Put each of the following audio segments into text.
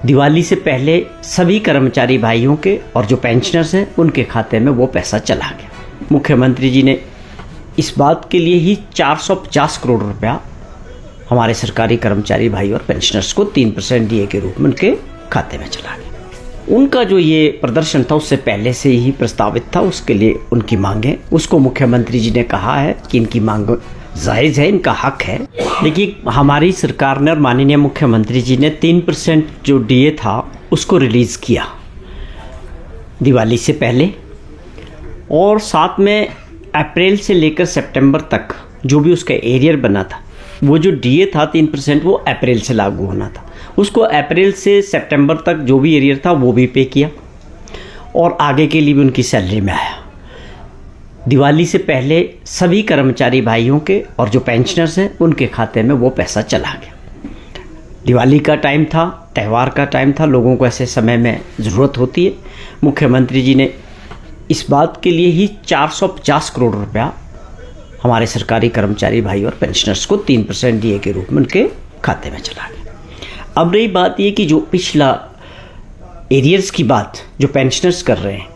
दिवाली से पहले सभी कर्मचारी भाइयों के और जो पेंशनर्स हैं उनके खाते में वो पैसा चला गया। मुख्यमंत्री जी ने इस बात के लिए ही 450 करोड़ रुपया हमारे सरकारी कर्मचारी भाई और पेंशनर्स को 3% डीए के रूप में उनके खाते में चला गया। उनका जो ये प्रदर्शन था उससे पहले से ही प्रस्तावित था, उसके लिए उनकी मांगें, उसको मुख्यमंत्री जी ने कहा है कि इनकी मांग जायज़ है, इनका हक है। लेकिन हमारी सरकार ने और माननीय मुख्यमंत्री जी ने 3% जो डीए था उसको रिलीज़ किया दिवाली से पहले, और साथ में अप्रैल से लेकर सितंबर तक जो भी उसका एरियर बना था, वो जो डीए था 3% वो अप्रैल से लागू होना था, उसको अप्रैल से सितंबर तक जो भी एरियर था वो भी पे किया और आगे के लिए भी उनकी सैलरी में आया। दिवाली से पहले सभी कर्मचारी भाइयों के और जो पेंशनर्स हैं उनके खाते में वो पैसा चला गया। दिवाली का टाइम था, त्यौहार का टाइम था, लोगों को ऐसे समय में ज़रूरत होती है। मुख्यमंत्री जी ने इस बात के लिए ही 450 करोड़ रुपया हमारे सरकारी कर्मचारी भाई और पेंशनर्स को 3% डीए के रूप में उनके खाते में चला गया। अब रही बात ये कि जो पिछला एरियर्स की बात जो पेंशनर्स कर रहे हैं,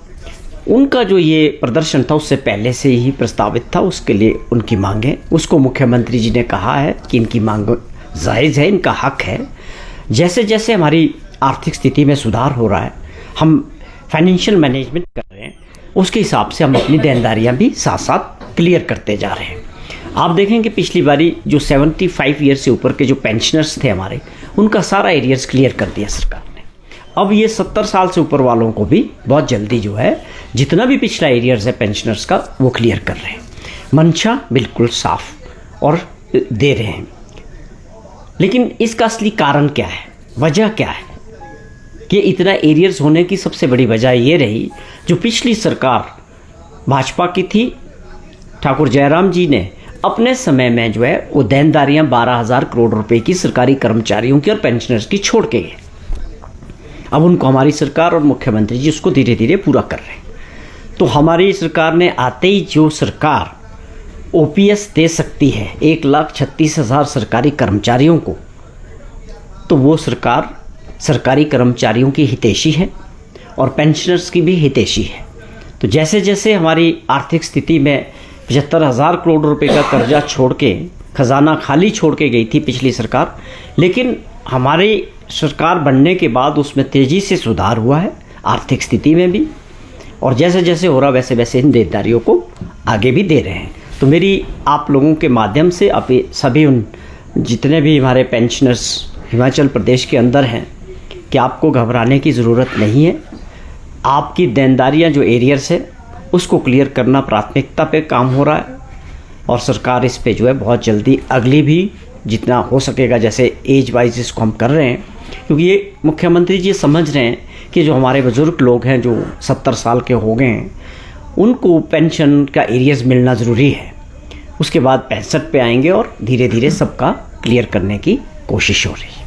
उनका जो ये प्रदर्शन था उससे पहले से ही प्रस्तावित था, उसके लिए उनकी मांगें, उसको मुख्यमंत्री जी ने कहा है कि इनकी मांग जायज़ है, इनका हक है। जैसे जैसे हमारी आर्थिक स्थिति में सुधार हो रहा है, हम फाइनेंशियल मैनेजमेंट कर रहे हैं, उसके हिसाब से हम अपनी देनदारियां भी साथ साथ क्लियर करते जा रहे हैं। आप देखेंगे पिछली बारी जो 75 ईयर से ऊपर के जो पेंशनर्स थे हमारे, उनका सारा एरियर्स क्लियर कर दिया सरकार ने। अब ये 70 साल से ऊपर वालों को भी बहुत जल्दी जो है जितना भी पिछला एरियर्स है पेंशनर्स का वो क्लियर कर रहे हैं। मंशा बिल्कुल साफ और दे रहे हैं। लेकिन इसका असली कारण क्या है, वजह क्या है कि इतना एरियर्स होने की सबसे बड़ी वजह ये रही, जो पिछली सरकार भाजपा की थी, ठाकुर जयराम जी ने अपने समय में जो है वो देनदारियां 12,000 करोड़ रुपए की सरकारी कर्मचारियों की और पेंशनर्स की छोड़ के गए। अब उनको हमारी सरकार और मुख्यमंत्री जी उसको धीरे धीरे पूरा कर रहे हैं। तो हमारी सरकार ने आते ही जो सरकार ओपीएस दे सकती है 1,36,000 सरकारी कर्मचारियों को, तो वो सरकार सरकारी कर्मचारियों की हितैषी है और पेंशनर्स की भी हितैषी है। तो जैसे जैसे हमारी आर्थिक स्थिति में 75,000 करोड़ रुपए का कर्जा छोड़ के खजाना खाली छोड़ के गई थी पिछली सरकार, लेकिन हमारी सरकार बनने के बाद उसमें तेज़ी से सुधार हुआ है आर्थिक स्थिति में भी, और जैसे जैसे हो रहा वैसे वैसे इन देनदारियों को आगे भी दे रहे हैं। तो मेरी आप लोगों के माध्यम से आप सभी उन जितने भी हमारे पेंशनर्स हिमाचल प्रदेश के अंदर हैं कि आपको घबराने की ज़रूरत नहीं है। आपकी देनदारियां जो एरियर्स है उसको क्लियर करना प्राथमिकता पे काम हो रहा है, और सरकार इस पे जो है बहुत जल्दी अगली भी जितना हो सकेगा, जैसे एज वाइज इसको हम कर रहे हैं, क्योंकि ये मुख्यमंत्री जी समझ रहे हैं कि जो हमारे बुज़ुर्ग लोग हैं जो 70 साल के हो गए हैं, उनको पेंशन का एरियर्स मिलना ज़रूरी है। उसके बाद 65 पे आएंगे और धीरे धीरे सबका क्लियर करने की कोशिश हो रही है।